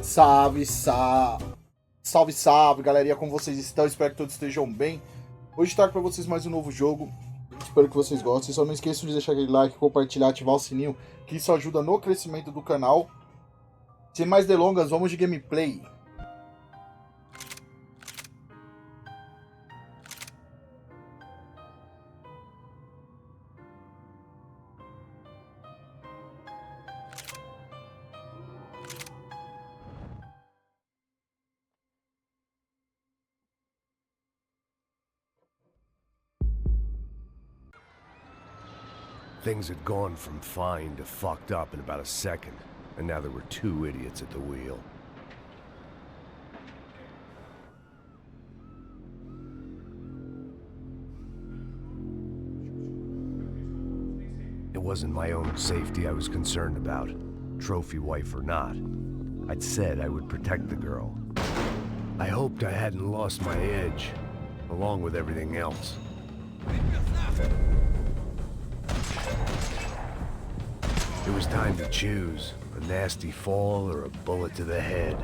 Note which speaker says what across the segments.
Speaker 1: Salve, salve, salve, galerinha, como vocês estão? Espero que todos estejam bem. Hoje trago para vocês mais um novo jogo. Espero que vocês gostem. Só não esqueçam de deixar aquele like, compartilhar, ativar o sininho, que isso ajuda no crescimento do canal. Sem mais delongas, vamos de gameplay.
Speaker 2: Things had gone from fine to fucked up in about a second, and now there were two idiots at the wheel. It wasn't my own safety I was concerned about, trophy wife or not. I'd said I would protect the girl. I hoped I hadn't lost my edge, along with everything else. It was time to choose, a nasty fall or a bullet to the head.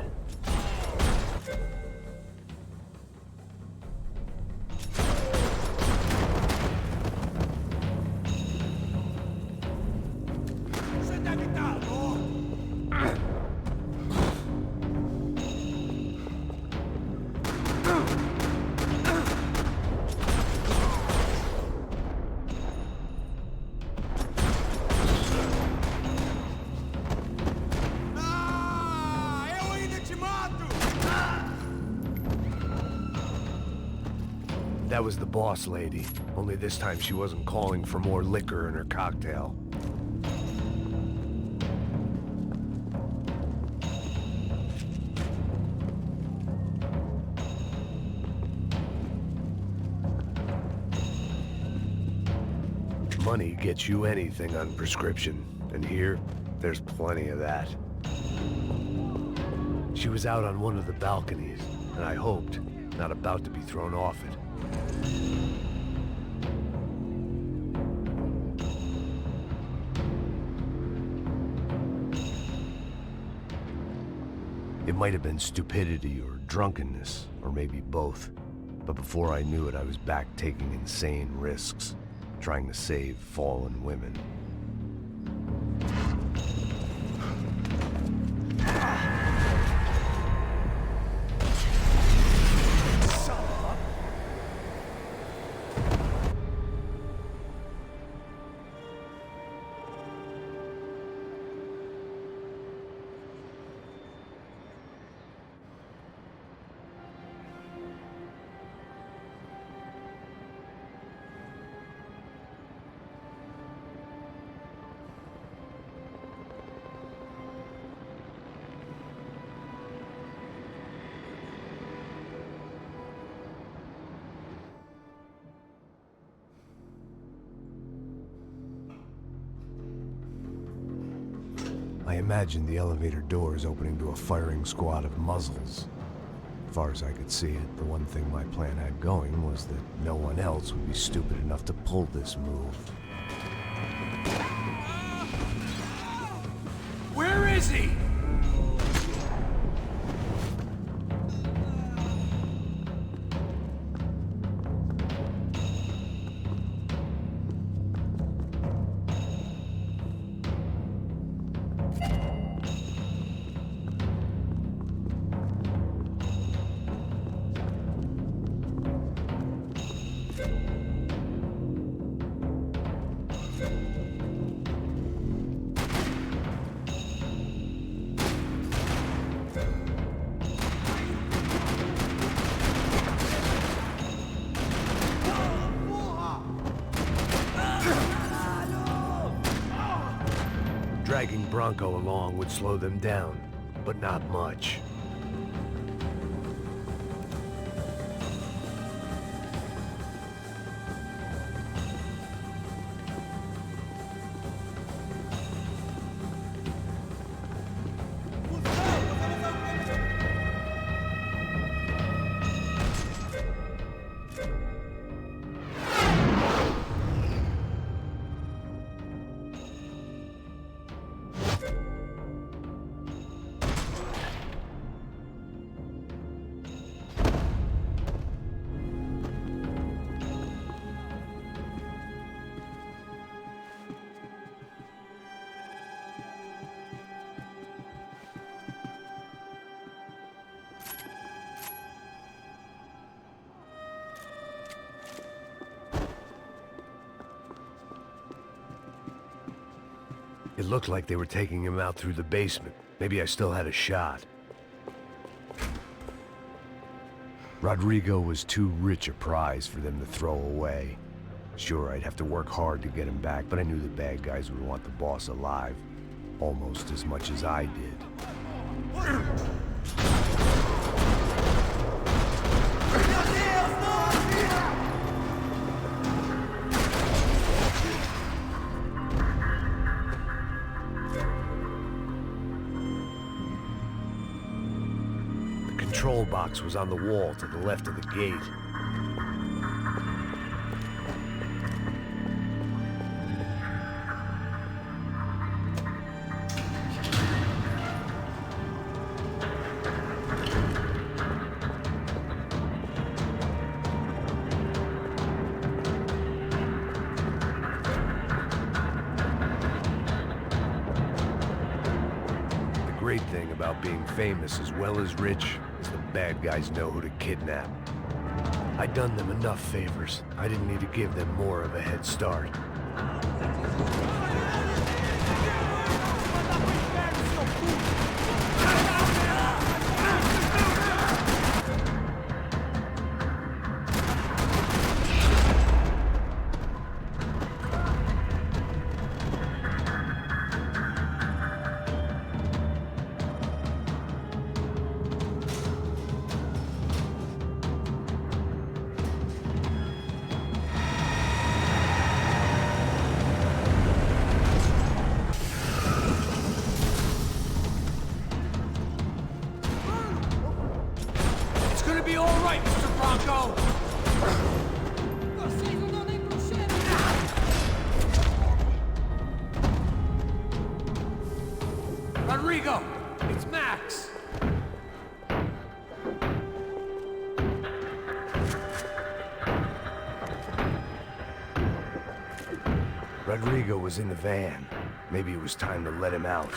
Speaker 2: That was the boss lady, only this time she wasn't calling for more liquor in her cocktail. Money gets you anything on prescription, and here, there's plenty of that. She was out on one of the balconies, and I hoped, not about to be thrown off it. It might have been stupidity or drunkenness, or maybe both. But before I knew it, I was back taking insane risks, trying to save fallen women. I imagined the elevator doors opening to a firing squad of muzzles. As far as I could see it, the one thing my plan had going was that no one else would be stupid enough to pull this move.
Speaker 3: Where is he?
Speaker 2: Dragging Bronco along would slow them down, but not much. It looked like they were taking him out through the basement. Maybe I still had a shot. Rodrigo was too rich a prize for them to throw away. Sure, I'd have to work hard to get him back, but I knew the bad guys would want the boss alive, almost as much as I did. The control box was on the wall to the left of the gate. The great thing about being famous as well as rich is the bad guys know who to kidnap. I'd done them enough favors. I didn't need to give them more of a head start. It's gonna be all right, Mr. Bronco! Rodrigo! It's Max! Rodrigo was in the van. Maybe it was time to let him out.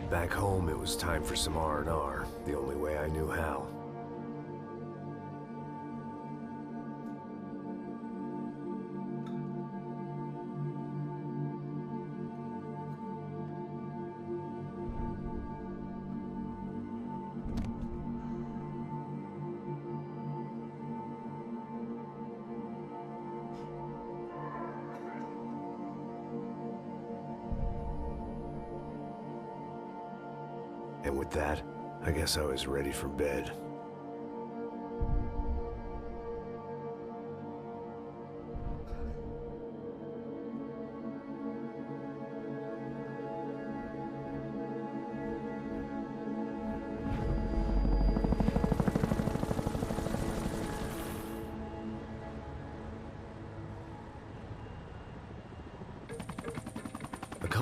Speaker 2: Back home, it was time for some R&R, the only way I knew how. And with that, I guess I was ready for bed.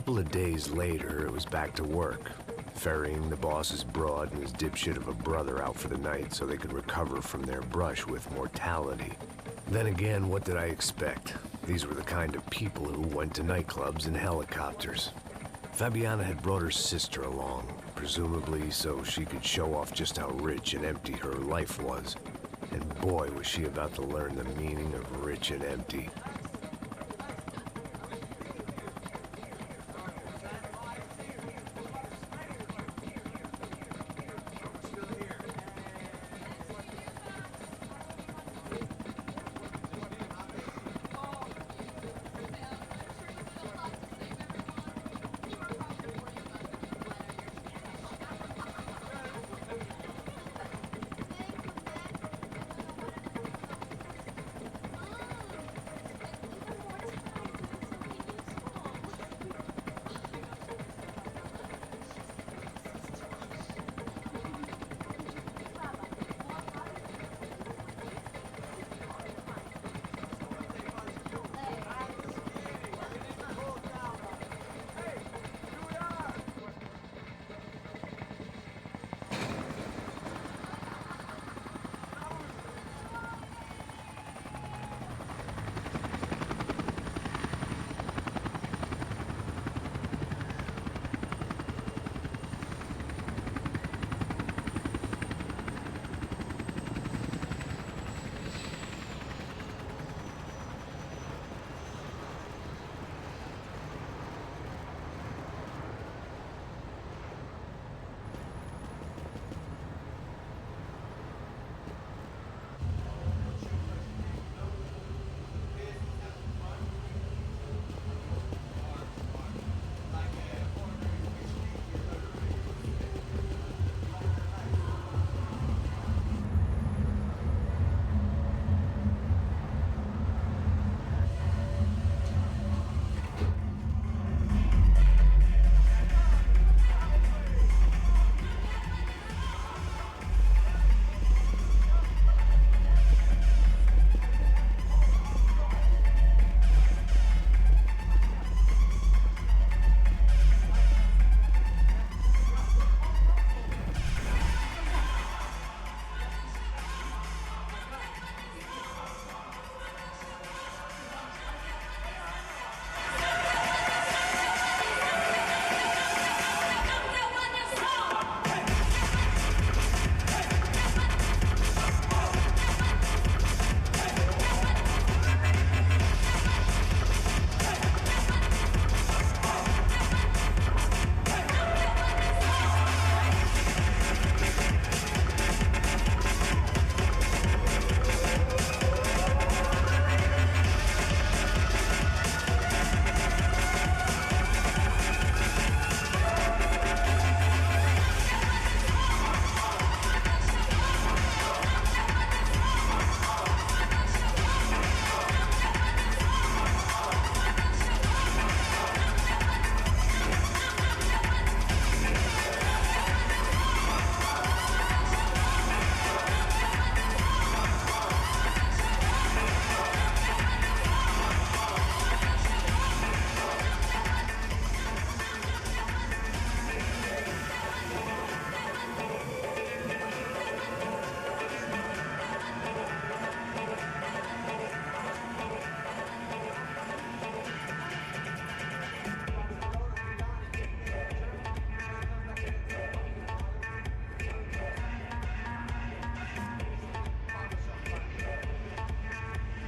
Speaker 2: couple of days later, it was back to work, ferrying the boss's broad and his dipshit of a brother out for the night so they could recover from their brush with mortality. Then again, what did I expect? These were the kind of people who went to nightclubs in helicopters. Fabiana had brought her sister along, presumably so she could show off just how rich and empty her life was. And boy, was she about to learn the meaning of rich and empty.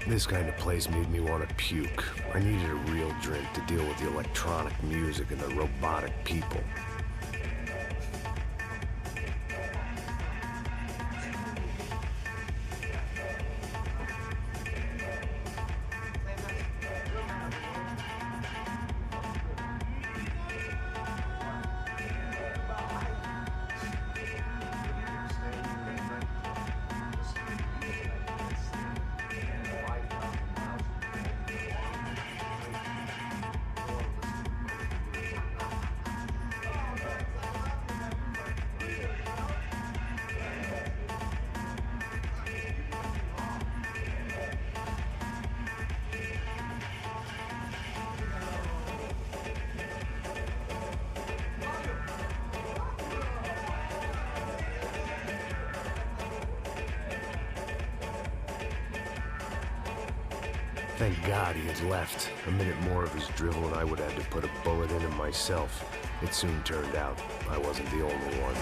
Speaker 2: This kind of place made me want to puke. I needed a real drink to deal with the electronic music and the robotic people. Thank God he had left. A minute more of his drivel and I would have had to put a bullet in him myself. It soon turned out I wasn't the only one.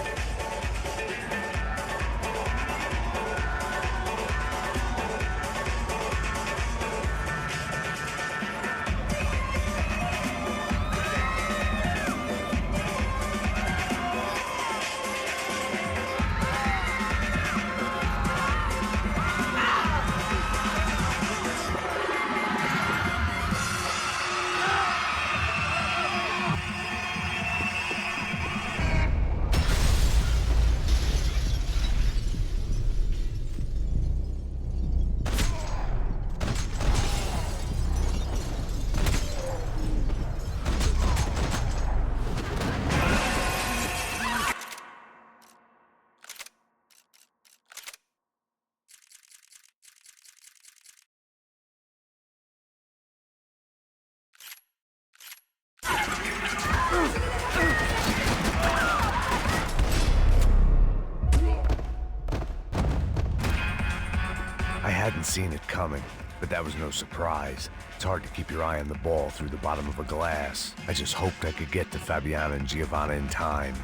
Speaker 2: I hadn't seen it coming, but that was no surprise. It's hard to keep your eye on the ball through the bottom of a glass. I just hoped I could get to Fabiana and Giovanna in time.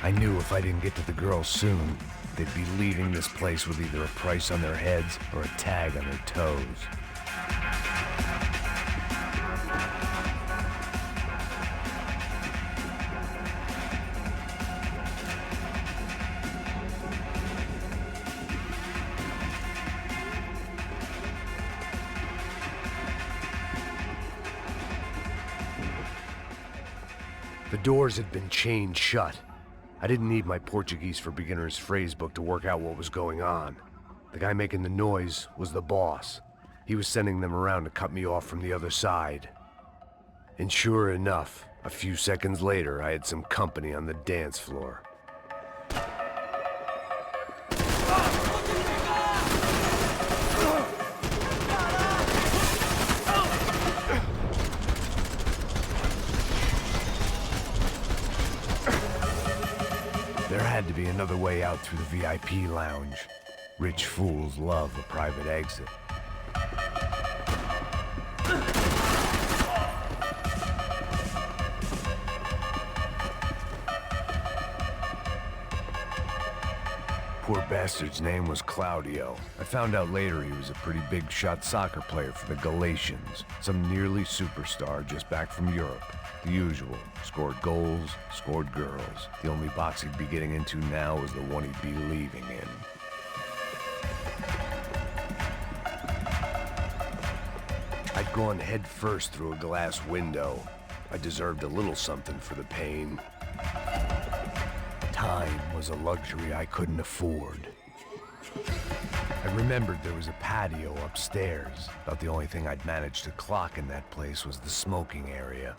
Speaker 2: I knew if I didn't get to the girls soon, they'd be leaving this place with either a price on their heads or a tag on their toes. The doors had been chained shut. I didn't need my Portuguese for Beginners phrase book to work out what was going on. The guy making the noise was the boss. He was sending them around to cut me off from the other side. And sure enough, a few seconds later, I had some company on the dance floor. There had to be another way out through the VIP lounge. Rich fools love a private exit. Poor bastard's name was Claudio. I found out later he was a pretty big shot soccer player for the Galatians, some nearly superstar just back from Europe. The usual. Scored goals, scored girls. The only box he'd be getting into now was the one he'd be leaving in. I'd gone head first through a glass window. I deserved a little something for the pain. Time was a luxury I couldn't afford. I remembered there was a patio upstairs. About the only thing I'd managed to clock in that place was the smoking area.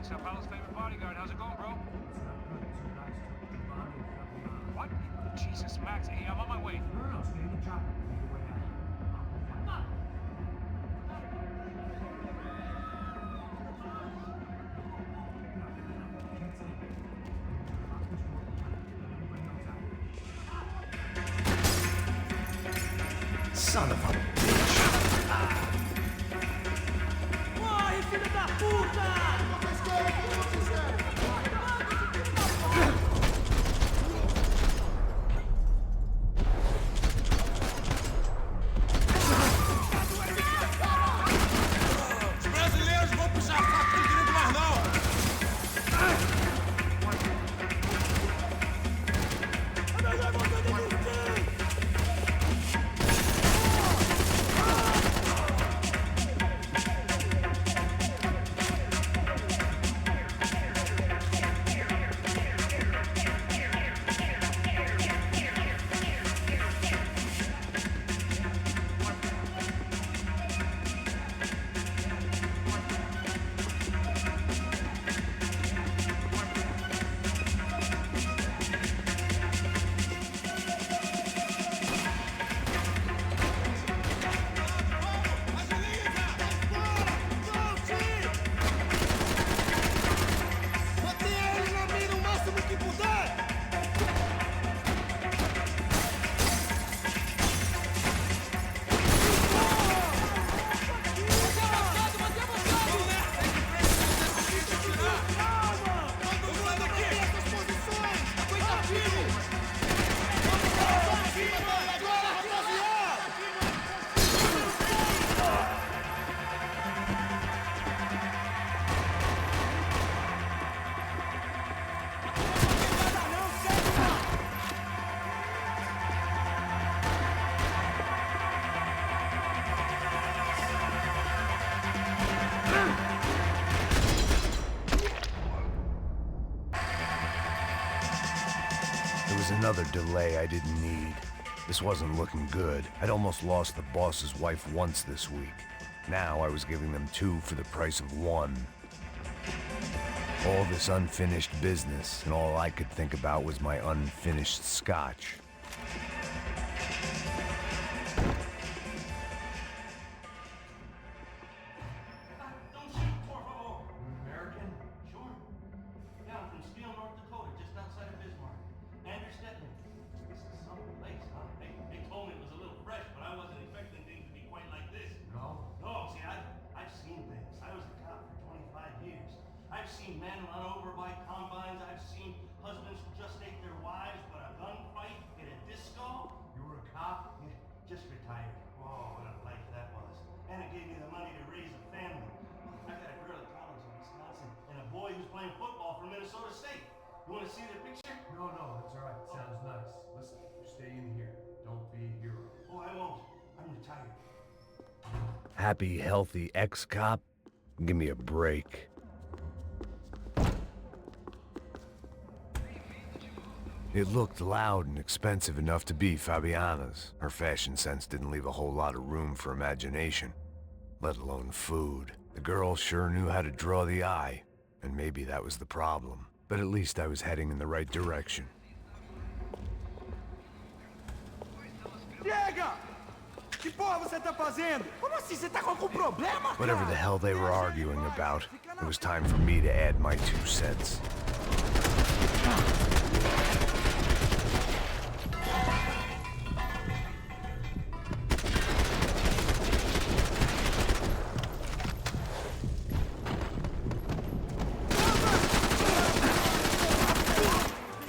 Speaker 3: Sao Paulo's favorite bodyguard. How's it going, bro? What? Jesus, Max. Hey, I'm on my way.
Speaker 4: No, stay in the chopper. Make your way out. Come on.
Speaker 2: Son of a bitch!
Speaker 4: Morre, filho da puta!
Speaker 3: Os brasileiros vão puxar faca de gringo mais não!
Speaker 2: another delay I didn't need. This wasn't looking good. I'd almost lost the boss's wife once this week. Now I was giving them 2 for the price of 1. All this unfinished business, and all I could think about was my unfinished scotch.
Speaker 3: Don't shoot, por favor. American? Sure. Yeah, I'm from Steele, North Dakota, just outside of Bismarck. Andrew Stetman. This is some place, huh? They told me it was a little fresh, but I wasn't expecting things to be quite like this.
Speaker 5: No?
Speaker 3: No, see, I've seen things. I was a cop for 25 years. I've seen men run over by combines. I've seen husbands who just ate their wives, but a gunfight in a disco.
Speaker 5: You were a cop?
Speaker 3: Yeah, just retired. Oh, what a life that was. And it gave me the money to raise a family. I got a girl at college in Wisconsin and a boy who's playing football for Minnesota State. You want to see their picture?
Speaker 5: No, that's all right. Sounds nice. Listen, you stay in here. Don't be a hero.
Speaker 3: Oh, I won't. I'm retired.
Speaker 2: Happy, healthy ex-cop? Give me a break. It looked loud and expensive enough to be Fabiana's. Her fashion sense didn't leave a whole lot of room for imagination, let alone food. The girl sure knew how to draw the eye, and maybe that was the problem. But at least I was heading in the right direction.
Speaker 6: Chega! Que porra você tá fazendo? Como assim? Você tá com algum problema?
Speaker 2: Whatever the hell they were arguing about, it was time for me to add my 2 cents.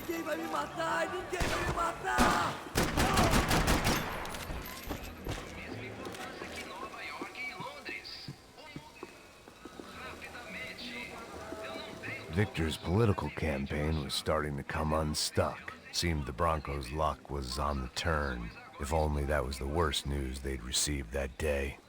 Speaker 6: Ninguém vai me matar! Ninguém vai me matar!
Speaker 2: Victor's political campaign was starting to come unstuck. Seemed the Broncos' luck was on the turn. If only that was the worst news they'd received that day.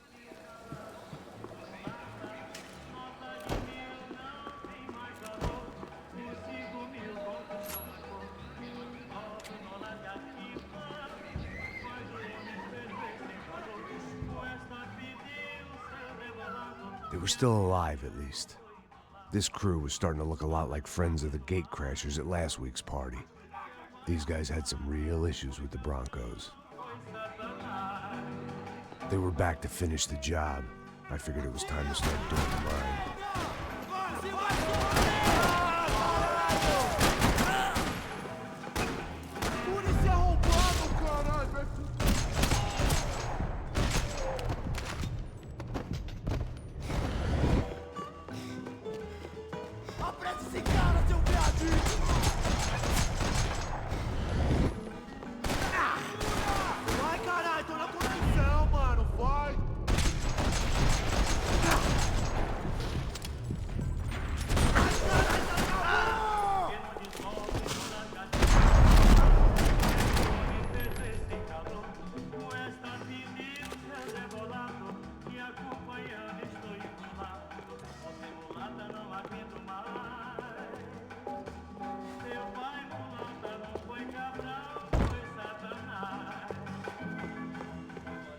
Speaker 2: They were still alive, at least. This crew was starting to look a lot like friends of the gatecrashers at last week's party. These guys had some real issues with the Broncos. They were back to finish the job. I figured it was time to start doing mine.
Speaker 6: Polícia roubando, caralho! Vai apressa esse cara, seu viadinho! Vai, caralho! Tô na condição, mano! Vai!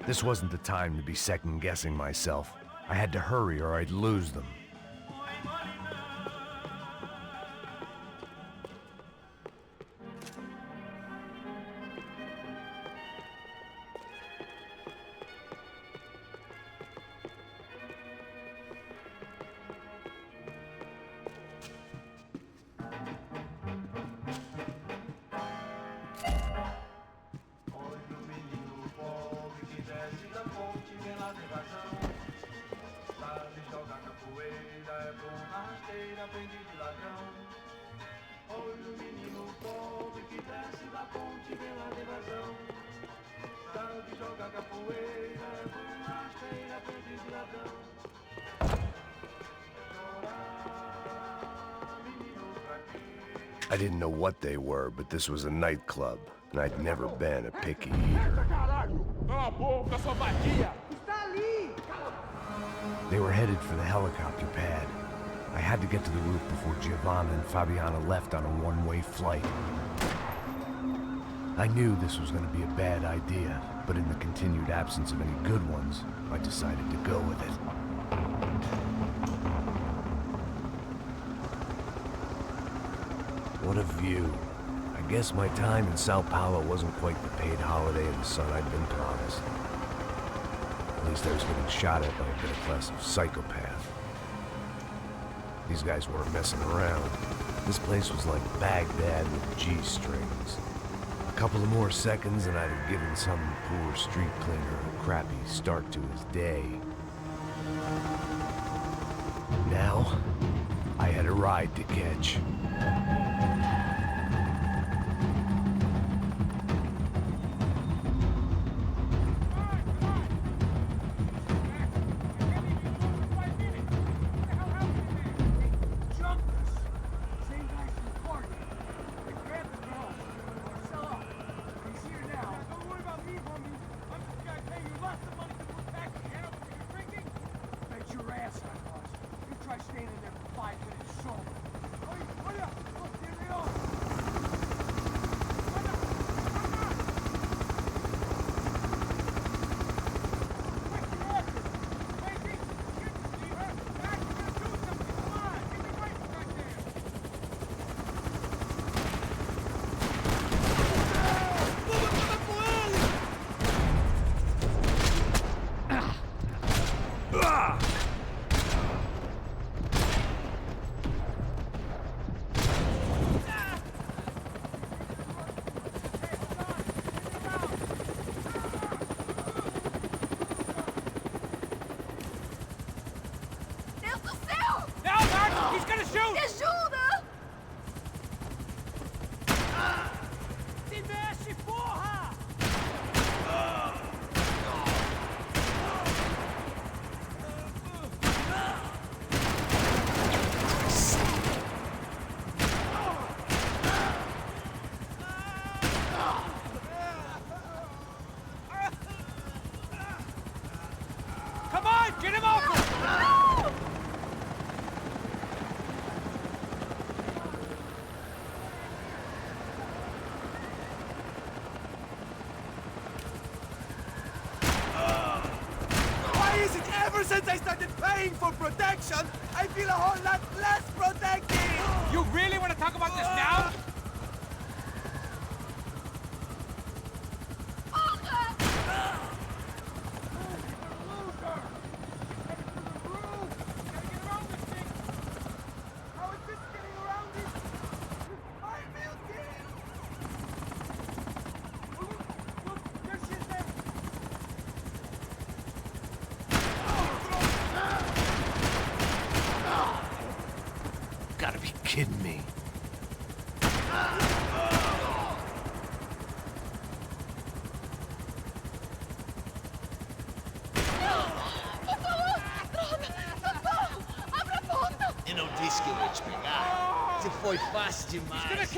Speaker 2: This wasn't the time to be second-guessing myself. I had to hurry or I'd lose them. I didn't know what they were, but this was a nightclub, and I'd never been a picky eater. They were headed for the helicopter pad. I had to get to the roof before Giovanna and Fabiana left on a one-way flight. I knew this was going to be a bad idea, but in the continued absence of any good ones, I decided to go with it. What a view. I guess my time in Sao Paulo wasn't quite the paid holiday in the sun I'd been promised. At least I was getting shot at by a middle-class psychopath. These guys weren't messing around. This place was like Baghdad with G-strings. A couple of more seconds and I'd have given some poor street cleaner a crappy start to his day. Now, I had a ride to catch.
Speaker 6: Get him off her!
Speaker 7: No!
Speaker 6: Why is it ever since I started paying for protection, I feel a whole lot less protected? You really want to talk about this now?
Speaker 2: Gotta be kidding me.
Speaker 8: Eu não disse que eu ia te pegar. Você foi fácil demais.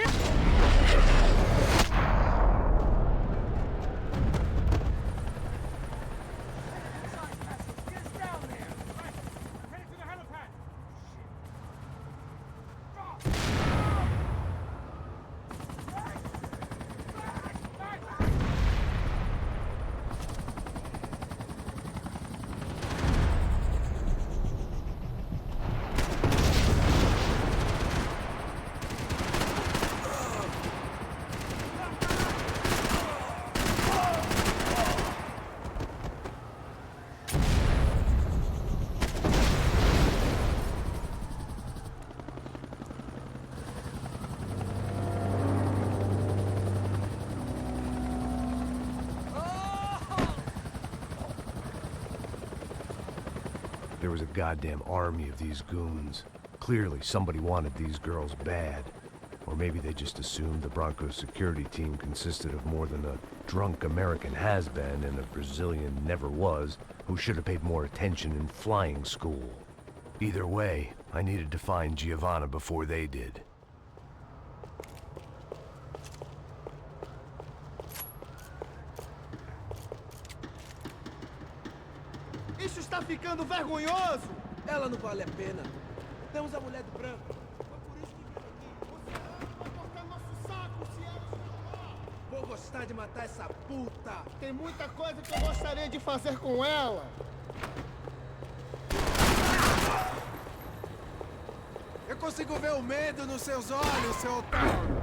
Speaker 2: There was a goddamn army of these goons. Clearly, somebody wanted these girls bad. Or maybe they just assumed the Broncos security team consisted of more than a drunk American has-been and a Brazilian never-was who should have paid more attention in flying school. Either way, I needed to find Giovanna before they did.
Speaker 6: Isso está ficando vergonhoso! Ela não vale a pena. Temos a mulher do branco. Foi por isso que vim aqui. Você vai cortar nosso saco se ela escapar. Vou gostar vontade de matar essa puta.
Speaker 7: Tem muita coisa que eu gostaria de fazer com ela.
Speaker 6: Eu consigo ver o medo nos seus olhos, seu otário.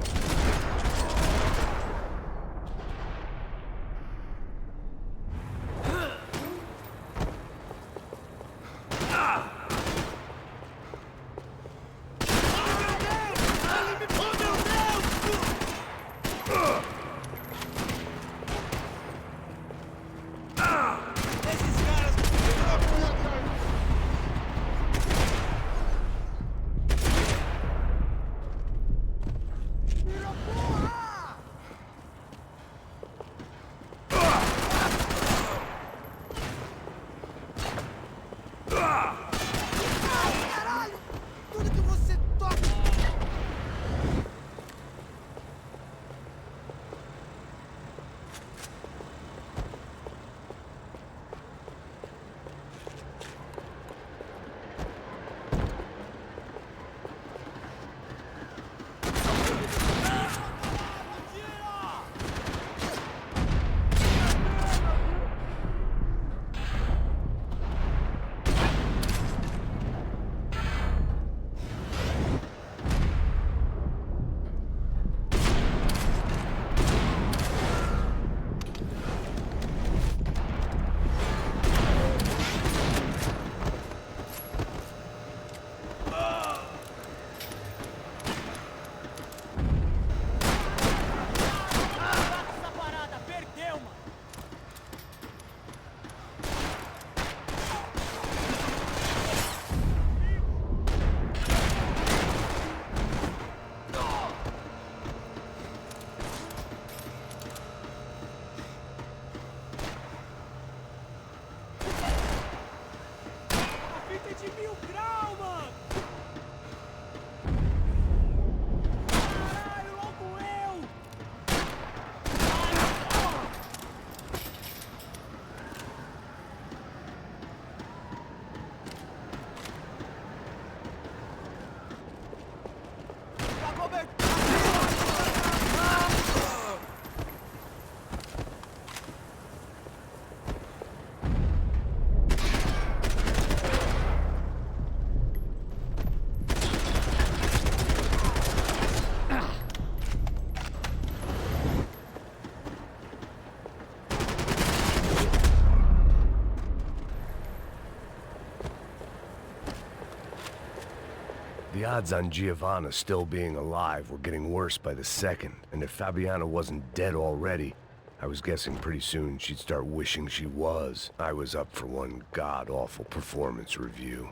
Speaker 2: The odds on Giovanna still being alive were getting worse by the second, and if Fabiana wasn't dead already, I was guessing pretty soon she'd start wishing she was. I was up for one god-awful performance review.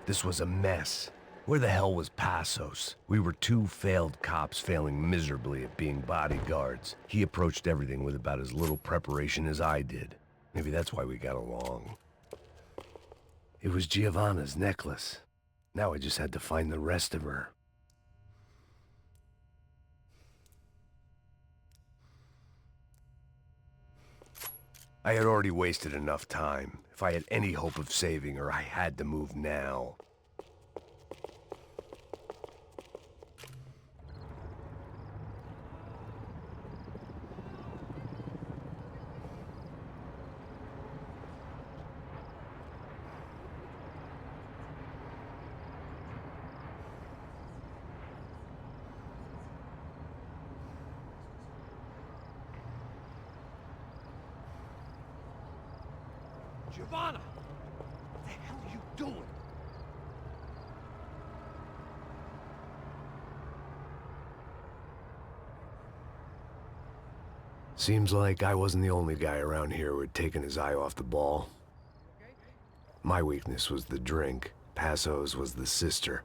Speaker 2: This was a mess. Where the hell was Passos? We were two failed cops failing miserably at being bodyguards. He approached everything with about as little preparation as I did. Maybe that's why we got along. It was Giovanna's necklace. Now I just had to find the rest of her. I had already wasted enough time. If I had any hope of saving her, I had to move now.
Speaker 6: Giovanna! What the hell are you doing?
Speaker 2: Seems like I wasn't the only guy around here who had taken his eye off the ball. My weakness was the drink. Passos was the sister.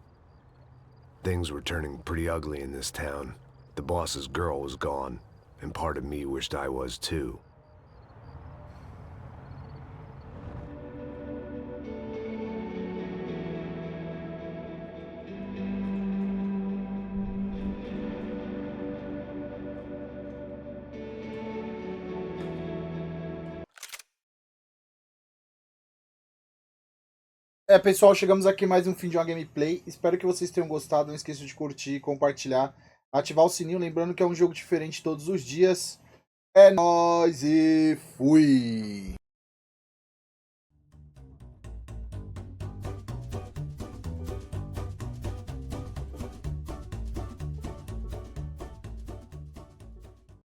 Speaker 2: Things were turning pretty ugly in this town. The boss's girl was gone, and part of me wished I was too.
Speaker 1: É, pessoal, chegamos aqui mais um fim de uma gameplay. Espero que vocês tenham gostado. Não esqueça de curtir, compartilhar, ativar o sininho. Lembrando que é um jogo diferente todos os dias. É nóis e fui!